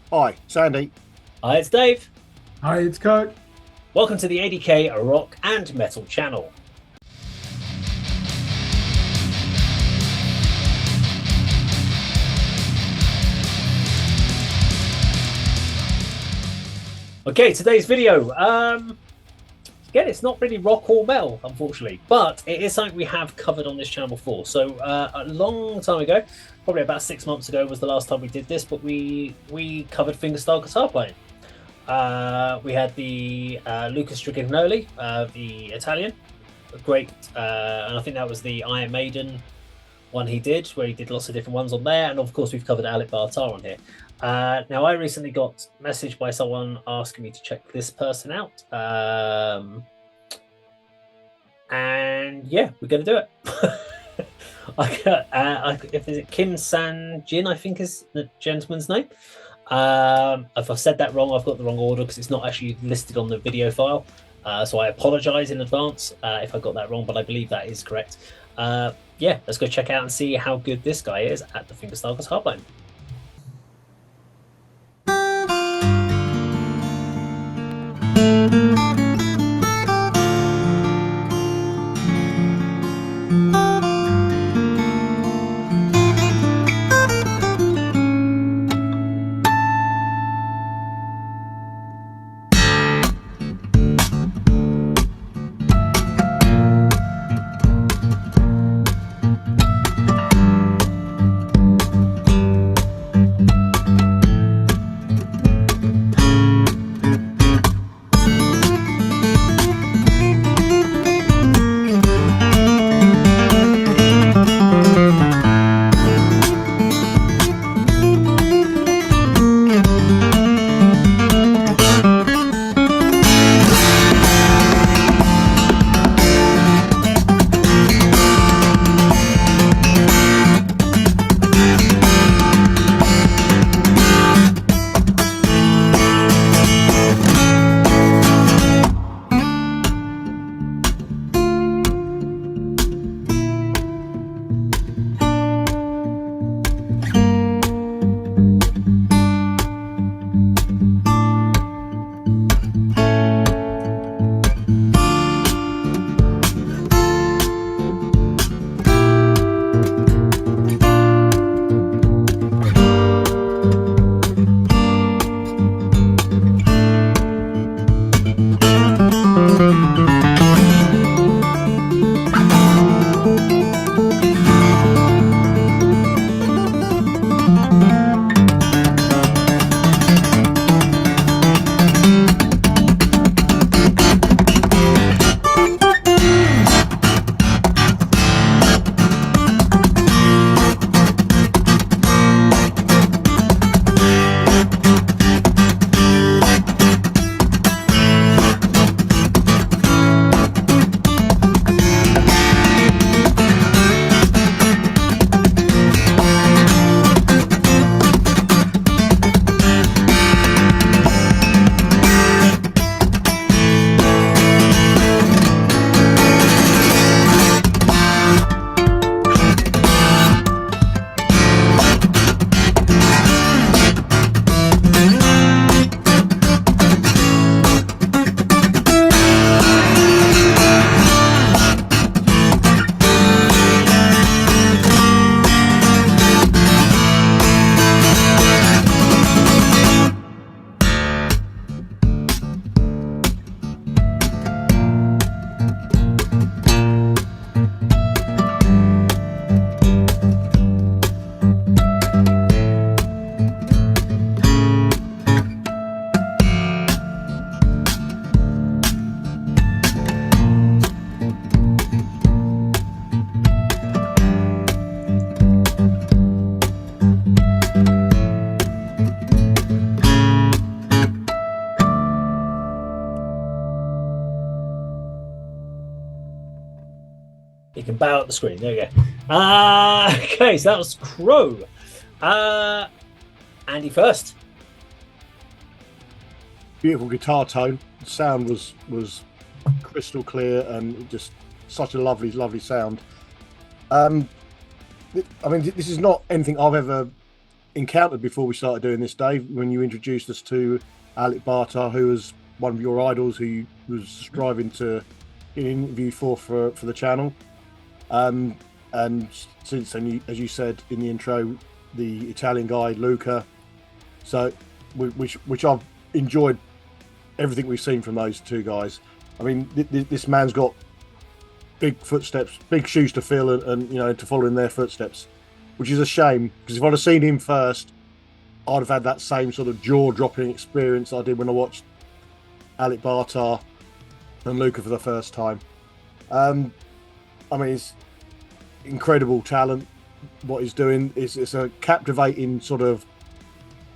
Hi, Sandy. Hi, it's Dave. Hi, it's Kirk. Welcome to the ADK Rock and Metal channel. Okay, today's video. Again, it's not really rock or metal, unfortunately, but it is something we have covered on this channel before. So a long time ago, probably about 6 months ago, was the last time we did this, but we covered fingerstyle guitar playing. We had the Lucas Trigignoli, the Italian, great, and I think that was the Iron Maiden one he did, where he did lots of different ones on there, and of course we've covered Alec Bartar on here. Now I recently got messaged by someone asking me to check this person out, and yeah, we're going to do it. If is it Kim San Jin, I think is the gentleman's name. If I've said that wrong, I've got the wrong order because it's not actually listed on the video file. So I apologize in advance if I got that wrong, but I believe that is correct. Yeah, let's go check out and see how good this guy is at the fingerstyle guitar playing. You can bow at the screen. There you go. Okay, so that was Crow. Andy first. Beautiful guitar tone. The sound was crystal clear and just such a lovely sound. I mean, this is not anything I've ever encountered before we started doing this, Dave, when you introduced us to Alec Bartar, who was one of your idols, who you was striving to get an interview for the channel. And since then, as you said in the intro, the Italian guy Luca. So, which I've enjoyed everything we've seen from those two guys. I mean, this man's got big footsteps, big shoes to fill, and to follow in their footsteps, which is a shame, because if I'd have seen him first, I'd have had that same sort of jaw-dropping experience I did when I watched Alec Bartar and Luca for the first time. I mean, it's incredible talent. What he's doing it's a captivating sort of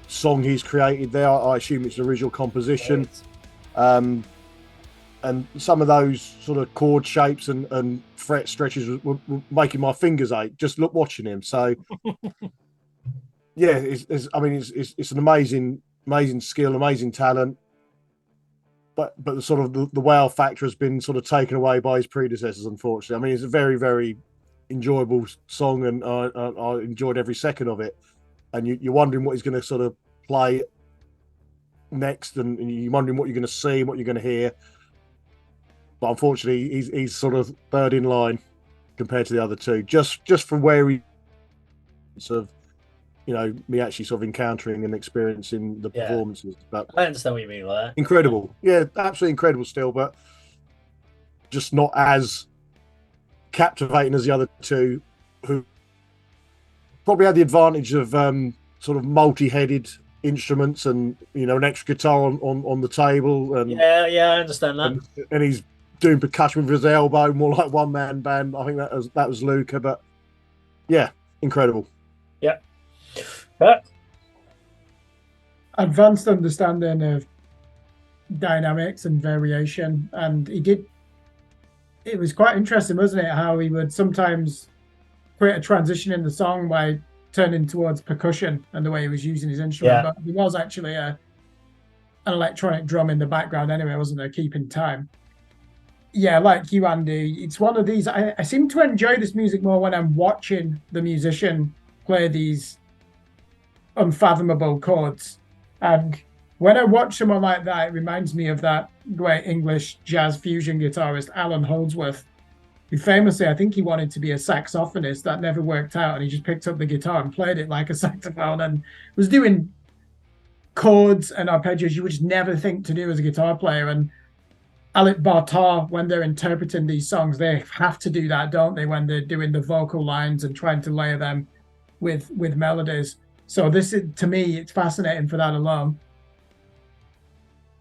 song he's created there. I assume it's original composition. And some of those sort of chord shapes and fret stretches were making my fingers ache just watching him. So yeah, it's an amazing skill, amazing talent. But the sort of the wow factor has been sort of taken away by his predecessors, unfortunately. I mean, it's a very, very enjoyable song, and I enjoyed every second of it. And you're wondering what he's going to sort of play next, and you're wondering what you're going to see, what you're going to hear. But unfortunately, he's sort of third in line compared to the other two, just from where he sort of, me actually sort of encountering and experiencing the performances. But I understand what you mean by that. Incredible, yeah, absolutely incredible still, but just not as captivating as the other two, who probably had the advantage of sort of multi-headed instruments and an extra guitar on the table. And I understand that. And he's doing percussion with his elbow, more like one man band. I think that was Luca, but yeah, incredible. Yeah. Advanced understanding of dynamics and variation, and it was quite interesting, wasn't it, how he would sometimes create a transition in the song by turning towards percussion and the way he was using his instrument. But there was actually an electronic drum in the background anyway, wasn't there, keeping time. Yeah, like you, Andy, it's one of these, I seem to enjoy this music more when I'm watching the musician play these unfathomable chords. And when I watch someone like that, it reminds me of that great English jazz fusion guitarist Alan Holdsworth, who famously, I think he wanted to be a saxophonist. That never worked out, and he just picked up the guitar and played it like a saxophone and was doing chords and arpeggios you would just never think to do as a guitar player. And Alec Bartar, when they're interpreting these songs, they have to do that, don't they, when they're doing the vocal lines and trying to layer them with melodies. So this is, to me, it's fascinating for that alone.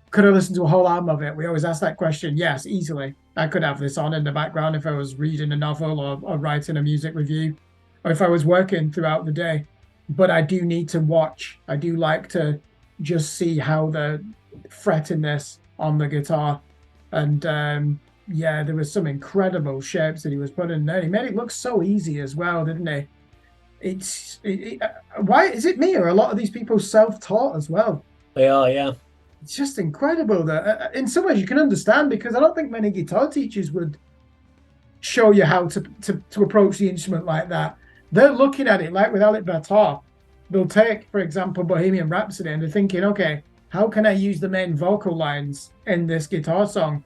Could I listen to a whole album of it? We always ask that question. Yes, easily. I could have this on in the background if I was reading a novel or writing a music review, or if I was working throughout the day. But I do need to watch. I do like to just see how they're fretting this on the guitar. And there was some incredible shapes that he was putting in there. He made it look so easy as well, didn't he? Why is it me, or a lot of these people self-taught as well? They are, yeah. It's just incredible that in some ways you can understand, because I don't think many guitar teachers would show you how to approach the instrument like that. They're looking at it like with Alec Bartar. They'll take, for example, Bohemian Rhapsody, and they're thinking, okay, how can I use the main vocal lines in this guitar song?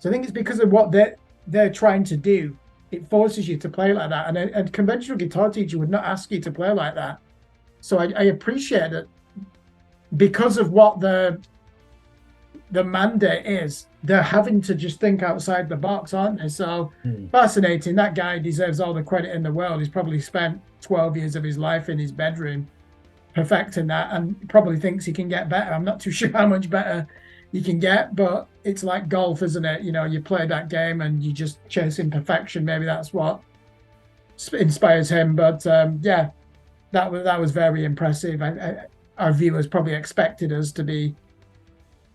So I think it's because of what they're trying to do. It forces you to play like that. And a conventional guitar teacher would not ask you to play like that. So I appreciate it, because of what the mandate is, they're having to just think outside the box, aren't they? So fascinating. That guy deserves all the credit in the world. He's probably spent 12 years of his life in his bedroom perfecting that, and probably thinks he can get better. I'm not too sure how much better you can get, but it's like golf, isn't it? You play that game and you just chasing perfection. Maybe that's what inspires him. But that was very impressive. Our viewers probably expected us to be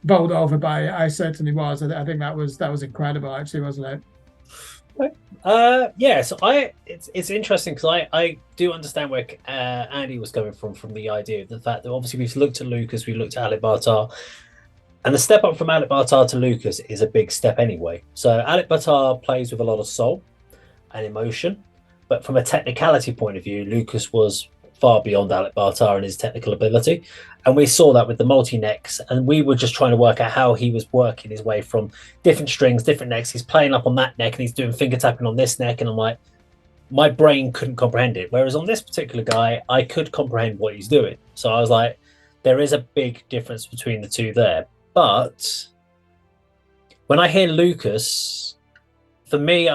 bowled over by it. I certainly was. I think that was incredible, actually, wasn't it? So it's interesting, because I do understand where Andy was coming from the idea of the fact that obviously we've looked at Lucas, we looked at Alec Bartar, and the step up from Alec Bartar to Lucas is a big step anyway. So Alec Bartar plays with a lot of soul and emotion, but from a technicality point of view, Lucas was far beyond Alec Bartar and his technical ability. And we saw that with the multi-necks, and we were just trying to work out how he was working his way from different strings, different necks. He's playing up on that neck and he's doing finger tapping on this neck. And I'm like, my brain couldn't comprehend it. Whereas on this particular guy, I could comprehend what he's doing. So I was like, there is a big difference between the two there. But when I hear Lucas, for me,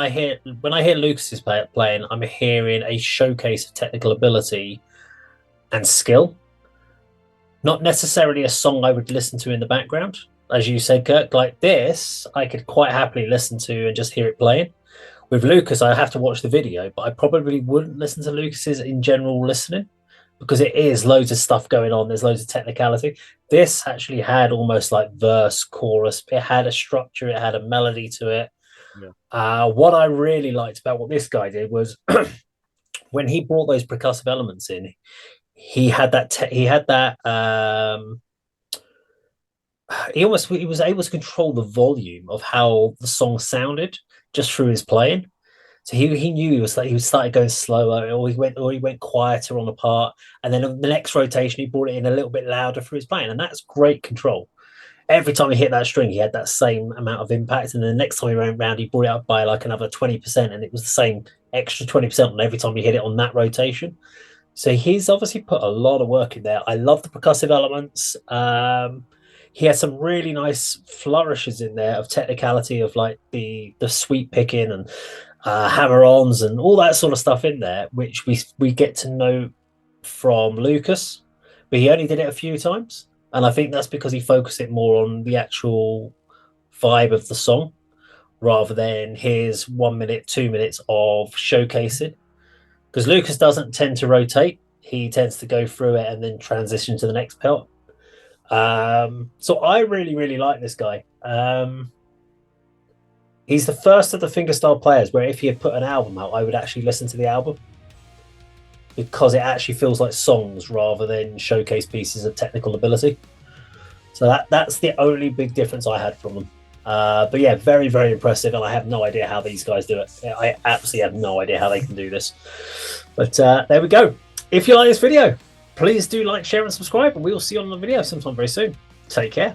when I hear Lucas's playing, I'm hearing a showcase of technical ability and skill. Not necessarily a song I would listen to in the background. As you said, Kirk, like this, I could quite happily listen to and just hear it playing. With Lucas, I have to watch the video, but I probably wouldn't listen to Lucas's in general listening because it is loads of stuff going on. There's loads of technicality. This actually had almost like verse, chorus. It had a structure. It had a melody to it. Yeah. What I really liked about what this guy did was when he brought those percussive elements in, he was able to control the volume of how the song sounded just through his playing. So he knew he started going slower, or he went quieter on the part, and then the next rotation he brought it in a little bit louder for his playing, and that's great control. Every time he hit that string, he had that same amount of impact, and then the next time he went round, he brought it up by like another 20%, and it was the same extra 20% on every time he hit it on that rotation. So he's obviously put a lot of work in there. I love the percussive elements. He had some really nice flourishes in there of technicality, of like the sweep picking and hammer-ons and all that sort of stuff in there, which we get to know from Lucas, but he only did it a few times. And I think that's because he focused it more on the actual vibe of the song rather than his 1 minute, 2 minutes of showcasing. Because Lucas doesn't tend to rotate. He tends to go through it and then transition to the next part. So I really, really like this guy. He's the first of the fingerstyle players where if he had put an album out, I would actually listen to the album because it actually feels like songs rather than showcase pieces of technical ability. So that's the only big difference I had from them. But yeah, very, very impressive. And I have no idea how these guys do it. I absolutely have no idea how they can do this. But there we go. If you like this video, please do like, share, and subscribe. And we will see you on the video sometime very soon. Take care.